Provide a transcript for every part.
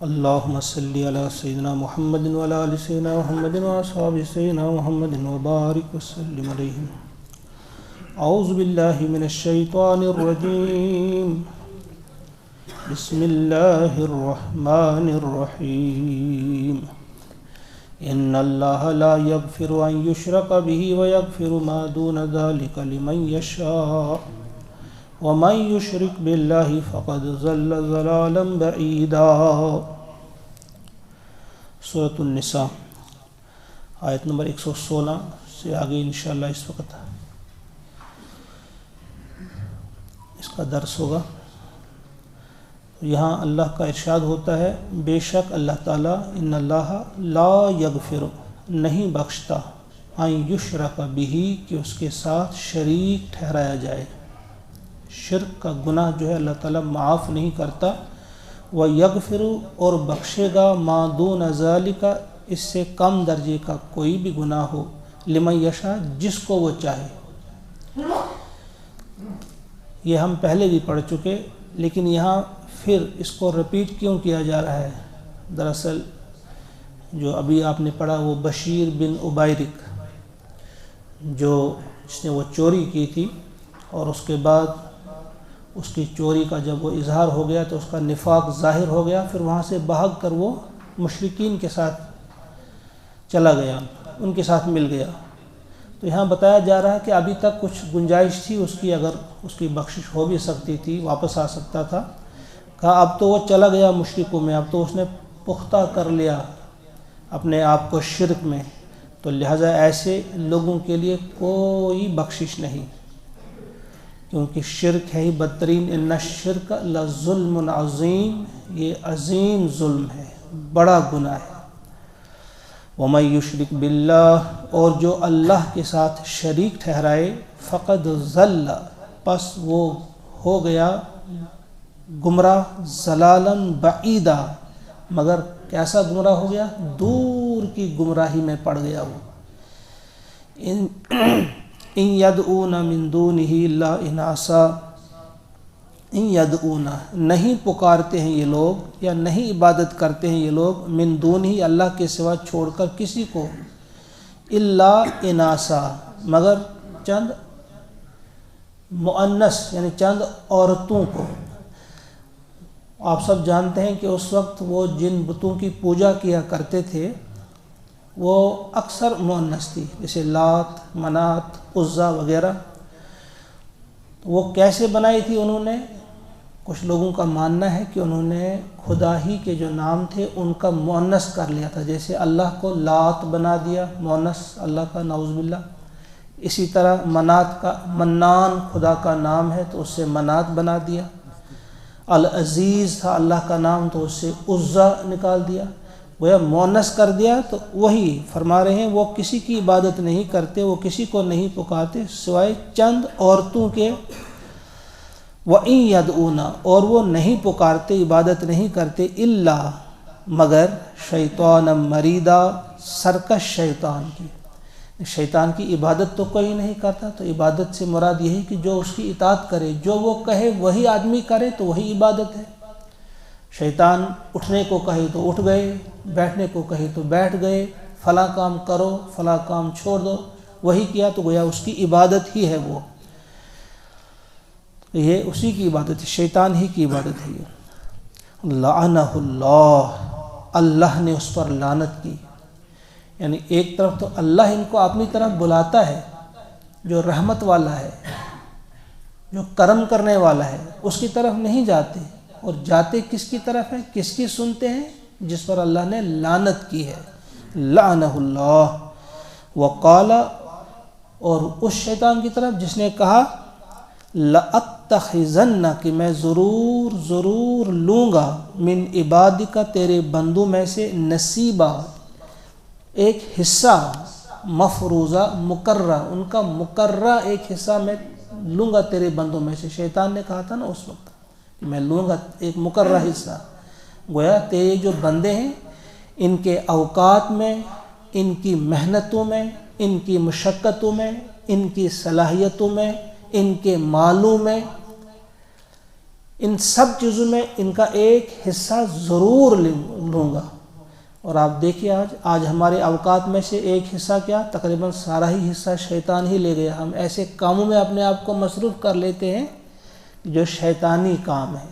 اللهم صل على سيدنا محمد وعلى آل سيدنا محمد وأصحاب سيدنا محمد وبارك وسلم عليهم. أعوذ بالله من الشيطان الرجيم. بسم الله الرحمن الرحيم. إن الله لا يغفر أن يشرك به ويغفر ما دون ذلك لمن يشاء ومن يشرك بالله فقد ضل ضلالا بعيدا. سورۃ النساء آیت نمبر 116 سے آگے انشاءاللہ اس وقت اس کا درس ہوگا. یہاں اللہ کا ارشاد ہوتا ہے بے شک اللہ تعالیٰ ان اللہ لا یغفر نہیں بخشتا ان یشرک بہ کہ اس کے ساتھ شریک ٹھہرایا جائے. شرک کا گناہ جو ہے اللہ تعالیٰ معاف نہیں کرتا. وَيَغْفِرُ اور بخشے گا ما دون ذَلِكَ اس سے کم درجے کا کوئی بھی گناہ ہو لمن یشاء جس کو وہ چاہے. یہ ہم پہلے بھی پڑھ چکے لیکن یہاں پھر اس کو رپیٹ کیوں کیا جا رہا ہے؟ دراصل جو ابھی آپ نے پڑھا وہ بشیر بن عبیرک جو جس نے وہ چوری کی تھی اور اس کے بعد اس کی چوری کا جب وہ اظہار ہو گیا تو اس کا نفاق ظاہر ہو گیا. پھر وہاں سے بھاگ کر وہ مشرکین کے ساتھ چلا گیا, ان کے ساتھ مل گیا. تو یہاں بتایا جا رہا ہے کہ ابھی تک کچھ گنجائش تھی اس کی, اگر اس کی بخشش ہو بھی سکتی تھی, واپس آ سکتا تھا. کہا اب تو وہ چلا گیا مشرکوں میں, اب تو اس نے پختہ کر لیا اپنے آپ کو شرک میں, تو لہٰذا ایسے لوگوں کے لیے کوئی بخشش نہیں کیونکہ شرک ہے ہی بدترین. ان الشرک لظلم عظیم, یہ عظیم ظلم ہے, بڑا گناہ ہے. وَمَن يُشْرِكْ بِاللَّهِ اور جو اللہ کے ساتھ شریک ٹھہرائے فقد ضل پس وہ ہو گیا گمراہ, ضلالا بعیدا مگر کیسا گمراہ ہو گیا؟ دور کی گمراہی میں پڑ گیا. وہ ان یدعون من دونہ الا اناسا, ان یدعون نہیں پکارتے ہیں یہ لوگ یا نہیں عبادت کرتے ہیں یہ لوگ من دونہ اللہ کے سوا چھوڑ کر کسی کو, الا اناسا مگر چند مؤنث یعنی چند عورتوں کو. آپ سب جانتے ہیں کہ اس وقت وہ جن بتوں کی پوجا کیا کرتے تھے وہ اکثر مؤنث تھی, جیسے لات, منات, عزا وغیرہ. وہ کیسے بنائی تھی انہوں نے؟ کچھ لوگوں کا ماننا ہے کہ انہوں نے خدا ہی کے جو نام تھے ان کا مؤنث کر لیا تھا. جیسے اللہ کو لات بنا دیا مؤنث اللہ کا, نعوذ باللہ. اسی طرح منات کا, منان خدا کا نام ہے تو اس سے منات بنا دیا. العزیز تھا اللہ کا نام تو اس سے عزا نکال دیا. وہ مؤنث کر دیا. تو وہی فرما رہے ہیں وہ کسی کی عبادت نہیں کرتے, وہ کسی کو نہیں پکارتے سوائے چند عورتوں کے. وَإِن يَدْعُونَ اور وہ نہیں پکارتے, عبادت نہیں کرتے, الا مگر شیطانا مریدا سرکش شیطان کی. شیطان کی عبادت تو کوئی نہیں کرتا, تو عبادت سے مراد یہی کہ جو اس کی اطاعت کرے, جو وہ کہے وہی آدمی کرے تو وہی عبادت ہے. شیطان اٹھنے کو کہے تو اٹھ گئے, بیٹھنے کو کہے تو بیٹھ گئے, فلاں کام کرو فلاں کام چھوڑ دو, وہی کیا تو گویا اس کی عبادت ہی ہے. وہ یہ اسی کی عبادت ہے, شیطان ہی کی عبادت ہے. یہ لعنہ اللہ, اللہ نے اس پر لعنت کی. یعنی ایک طرف تو اللہ ان کو اپنی طرف بلاتا ہے جو رحمت والا ہے, جو کرم کرنے والا ہے, اس کی طرف نہیں جاتے. اور جاتے کس کی طرف ہے, کس کی سنتے ہیں؟ جس پر اللہ نے لعنت کی ہے. لعنہ اللہ. وقال اور اس شیطان کی طرف جس نے کہا لأتخذن کہ میں ضرور لوں گا من عبادک تیرے بندوں میں سے نصیبہ ایک حصہ, مفروضہ مقررہ, ان کا مقررہ ایک حصہ میں لوں گا تیرے بندوں میں سے. شیطان نے کہا تھا نا اس وقت کہ میں لوں گا ایک مقررہ حصہ. گویا تیرے جو بندے ہیں ان کے اوقات میں, ان کی محنتوں میں, ان کی مشقتوں میں, ان کی صلاحیتوں میں, ان کے مالوں میں, ان سب چیزوں میں ان کا ایک حصہ ضرور لوں گا۔ اور آپ دیکھیے آج ہمارے اوقات میں سے ایک حصہ کیا، تقریباً سارا ہی حصہ شیطان ہی لے گیا۔ ہم ایسے کاموں میں اپنے آپ کو مصروف کر لیتے ہیں جو شیطانی کام ہے۔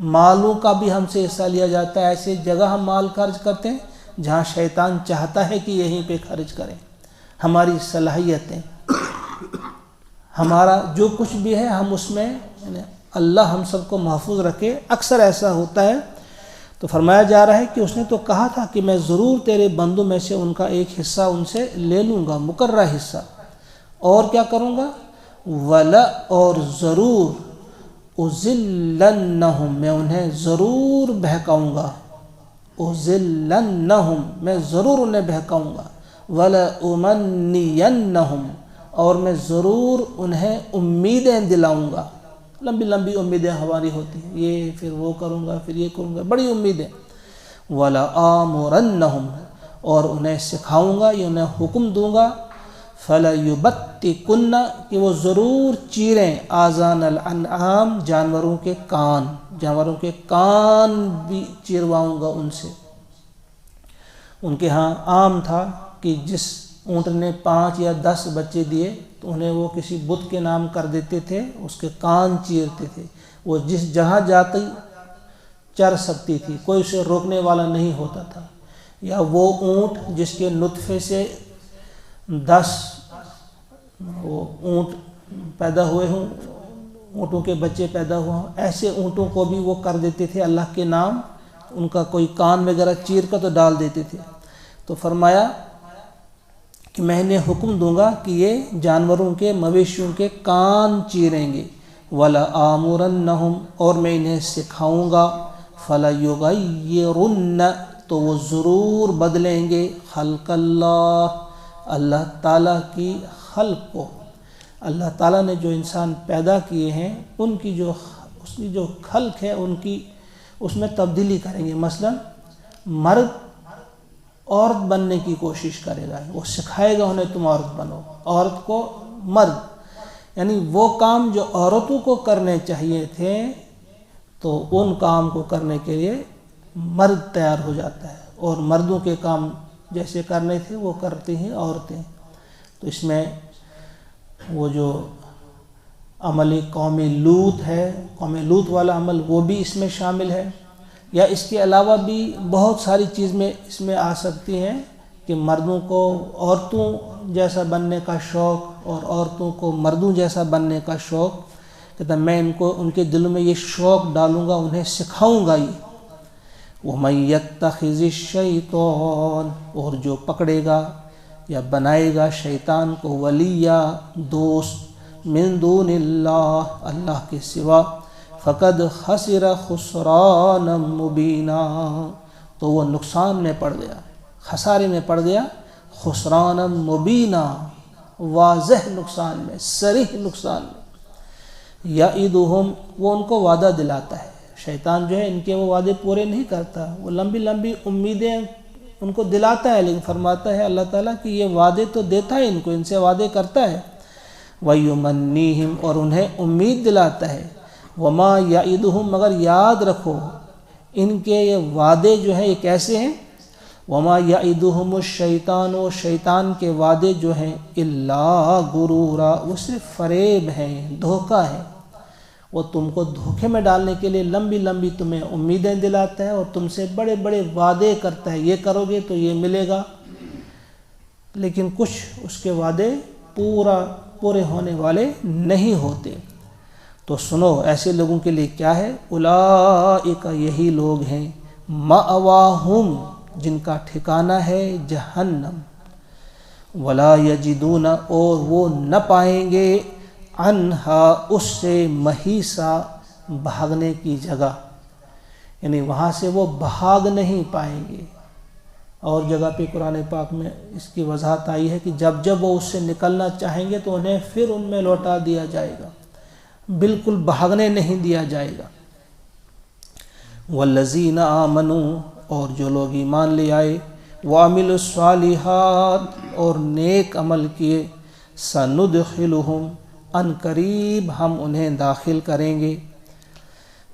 مالوں کا بھی ہم سے حصہ لیا جاتا ہے، ایسے جگہ ہم مال خرچ کرتے ہیں جہاں شیطان چاہتا ہے کہ یہیں پہ خرچ کریں۔ ہماری صلاحیتیں، ہمارا جو کچھ بھی ہے ہم اس میں، اللہ ہم سب کو محفوظ رکھے، اکثر ایسا ہوتا ہے۔ تو فرمایا جا رہا ہے کہ اس نے تو کہا تھا کہ میں ضرور تیرے بندوں میں سے ان کا ایک حصہ ان سے لے لوں گا، مقررہ حصہ، اور کیا کروں گا، ولا اور ضرور اذلنہم میں انہیں ضرور بہکاؤں گا، اذلنہم میں ضرور انہیں بہکاؤں گا، ولا امنینہم اور میں ضرور انہیں امیدیں دلاؤں گا۔ لمبی لمبی امیدیں ہماری ہوتی ہیں، یہ پھر وہ کروں گا، پھر یہ کروں گا، بڑی امیدیں۔ ولا آمرنہم اور انہیں سکھاؤں گا یا انہیں حکم دوں گا، فلیبتکن کہ وہ ضرور چیریں، آذان الانعام جانوروں کے کان، جانوروں کے کان بھی چیرواؤں گا ان سے۔ ان کے ہاں عام تھا کہ جس اونٹ نے 5 یا 10 بچے دیے تو انہیں وہ کسی بت کے نام کر دیتے تھے، اس کے کان چیرتے تھے۔ وہ جس جہاں جاتی چر سکتی تھی، کوئی اسے روکنے والا نہیں ہوتا تھا۔ یا وہ اونٹ جس کے نطفے سے 10 وہ اونٹ پیدا ہوئے ہوں، اونٹوں کے بچے پیدا ہوئے ہوں، ایسے اونٹوں کو بھی وہ کر دیتے تھے اللہ کے نام، ان کا کوئی کان وغیرہ چیر کر تو ڈال دیتے تھے۔ تو فرمایا کہ میں انہیں حکم دوں گا کہ یہ جانوروں کے، مویشیوں کے کان چیریں گے، ولا آمرنہم اور میں انہیں سکھاؤں گا، فلیغیرن تو وہ ضرور بدلیں گے، خلق اللہ اللہ تعالیٰ کی خلق کو۔ اللہ تعالیٰ نے جو انسان پیدا کیے ہیں ان کی اس کی جو خلق ہے ان کی اس میں تبدیلی کریں گے۔ مثلا مرد عورت بننے کی کوشش کرے گا، وہ سکھائے گا انہیں تم عورت بنو، عورت کو مرد، یعنی وہ کام جو عورتوں کو کرنے چاہیے تھے تو ان کام کو کرنے کے لیے مرد تیار ہو جاتا ہے، اور مردوں کے کام جیسے کرنے تھے وہ کرتی ہیں عورتیں۔ تو اس میں وہ جو عمل قوم لوط ہے، قوم لوط والا عمل وہ بھی اس میں شامل ہے، یا اس کے علاوہ بھی بہت ساری چیزیں اس میں آ سکتی ہیں کہ مردوں کو عورتوں جیسا بننے کا شوق اور عورتوں کو مردوں جیسا بننے کا شوق، کہتا میں ان کے دلوں میں یہ شوق ڈالوں گا، انہیں سکھاؤں گا یہ۔ وَمَن يَتَّخِذِ الشَّيْطَانَ اور جو پکڑے گا یا بنائے گا شیطان کو ولیہ دوست، من دون اللہ اللہ کے سوا، فقد خسر خسرانا مبینا تو وہ نقصان میں پڑ گیا، خسارے میں پڑ گیا، خسرانا مبینا واضح نقصان میں، صریح نقصان میں۔ یعدہم وہ ان کو وعدہ دلاتا ہے، شیطان جو ہے ان کے وہ وعدے پورے نہیں کرتا، وہ لمبی لمبی امیدیں ان کو دلاتا ہے، لیکن فرماتا ہے اللہ تعالیٰ کہ یہ وعدے تو دیتا ہے ان کو، ان سے وعدے کرتا ہے۔ وَيُمَنِّيهِمْ اور انہیں امید دلاتا ہے۔ وما یعدہم مگر یاد رکھو ان کے یہ وعدے جو ہیں یہ کیسے ہیں، وما یعدہم الشیطان و شیطان کے وعدے جو ہیں الا غرورا وہ صرف فریب ہیں، دھوکہ ہے، وہ تم کو دھوکے میں ڈالنے کے لیے لمبی لمبی تمہیں امیدیں دلاتا ہے اور تم سے بڑے بڑے وعدے کرتا ہے، یہ کرو گے تو یہ ملے گا، لیکن کچھ اس کے وعدے پورے ہونے والے نہیں ہوتے۔ تو سنو ایسے لوگوں کے لیے کیا ہے، اولئک یہی لوگ ہیں، مأواہم جن کا ٹھکانہ ہے جہنم، ولا یجدون اور وہ نہ پائیں گے عنہا اس سے محیصا بھاگنے کی جگہ، یعنی وہاں سے وہ بھاگ نہیں پائیں گے۔ اور جگہ پہ قرآن پاک میں اس کی وضاحت آئی ہے کہ جب جب وہ اس سے نکلنا چاہیں گے تو انہیں پھر ان میں لوٹا دیا جائے گا، بالکل بھاگنے نہیں دیا جائے گا۔ والذین آمنوا اور جو لوگ ایمان لے آئے، وعملوا الصالحات اور نیک عمل کیے، سندخلہم ان قریب ہم انہیں داخل کریں گے،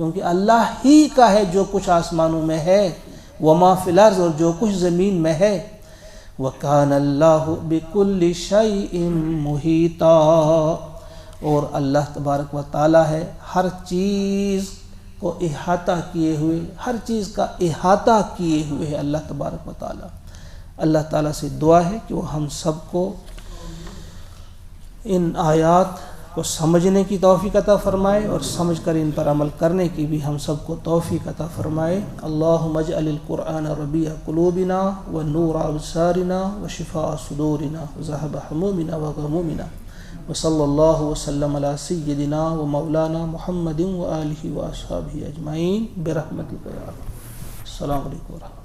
کیونکہ اللہ ہی کا ہے جو کچھ آسمانوں میں ہے، وما فی الارض، اور جو کچھ زمین میں ہے، وَكَانَ اللَّهُ بِكُلِّ شَيْءٍ مُحِيطًا، اور اللہ تبارک و تعالی ہے ہر چیز کو احاطہ کیے ہوئے، ہر چیز کا احاطہ کیے ہوئے ہے اللہ تبارک و تعالی۔ اللہ تعالیٰ سے دعا ہے کہ وہ ہم سب کو ان آیات کو سمجھنے کی توفیق عطا فرمائے اور سمجھ کر ان پر عمل کرنے کی بھی ہم سب کو توفیق عطا فرمائے۔ اللہم اجعل القرآن ربیع قلوبنا ونور ابصارنا وشفاء صدورنا وذهب همومنا وغمومنا، وصلی اللہ وسلم علی سیدنا و مولانا محمد وآلہ واصحابہ اجمعین برحمتک یا رب۔ السلام علیکم ورحمۃ اللہ۔